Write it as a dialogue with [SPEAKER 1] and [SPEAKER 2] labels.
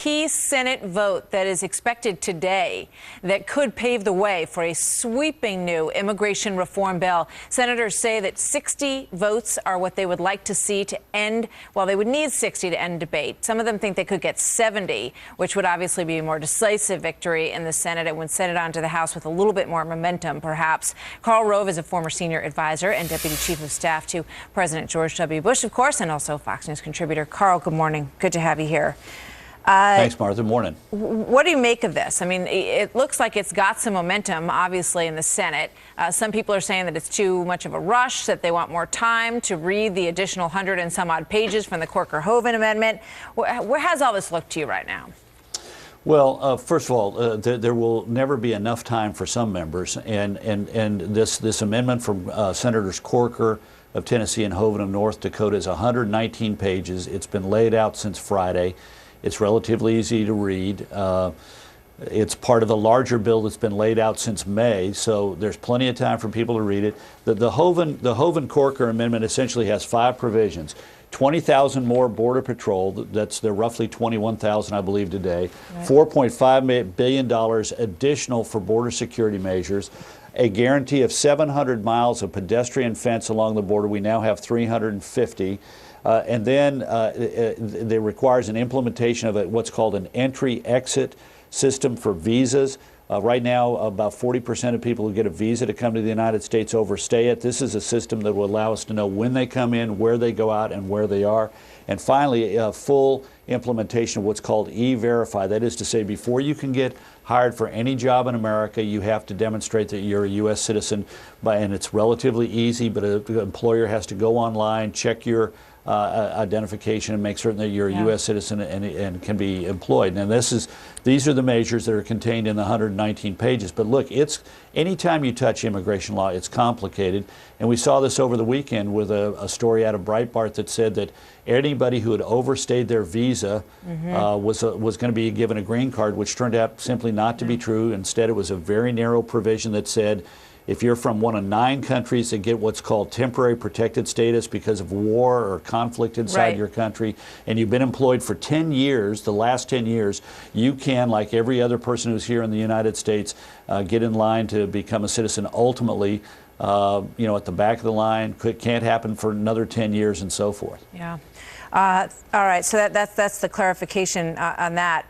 [SPEAKER 1] key Senate vote that is expected today that could pave the way for a sweeping new immigration reform bill. Senators say that 60 votes are what they would like to see to end, well, they would need 60 to end debate. Some of them think they could get 70, which would obviously be a more decisive victory in the Senate. It would send it on to the House with a little bit more momentum, perhaps. Karl Rove is a former senior advisor and deputy chief of staff to President George W. Bush, of course, and also Fox News contributor. Karl, good morning. Good to have you here.
[SPEAKER 2] Thanks, Martha. Morning.
[SPEAKER 1] What do you make of this? I mean, it looks like it's got some momentum, obviously, in the Senate. Some people are saying that it's too much of a rush, that they want more time to read the additional 100 and some odd pages from the Corker-Hoeven amendment. Where has all this looked to you right now?
[SPEAKER 2] Well, first of all, there will never be enough time for some members, and this amendment from Senators Corker of Tennessee and Hoeven of North Dakota is 119 pages. It's been laid out since Friday. It's relatively easy to read. It's part of the larger bill that's been laid out since May, so there's plenty of time for people to read it. The Hoeven-Corker amendment essentially has 5 provisions. 20,000 more Border Patrol, they're roughly 21,000, I believe, today. Right. $4.5 billion additional for border security measures. A guarantee of 700 miles of pedestrian fence along the border. We now have 350. And then it requires an implementation of what's called an entry-exit system for visas. Right now, about 40% of people who get a visa to come to the United States overstay it. This is a system that will allow us to know when they come in, where they go out, and where they are. And finally, a full implementation of what's called E-Verify. That is to say, before you can get hired for any job in America, you have to demonstrate that you're a U.S. citizen. And it's relatively easy, but an employer has to go online, check your identification, and make certain that you're a U.S. citizen and can be employed. And these are the measures that are contained in the 119 pages. But look, anytime you touch immigration law, it's complicated. And we saw this over the weekend with a story out of Breitbart that said that anybody who had overstayed their visa was going to be given a green card, which turned out simply not to be true. Instead, it was a very narrow provision that said, if you're from one of 9 countries that get what's called temporary protected status because of war or conflict inside your country, and you've been employed for 10 years, the last 10 years, you can, like every other person who's here in the United States, get in line to become a citizen. Ultimately, at the back of the line, can't happen for another 10 years and so forth.
[SPEAKER 1] Yeah. All right. So that's the clarification on that.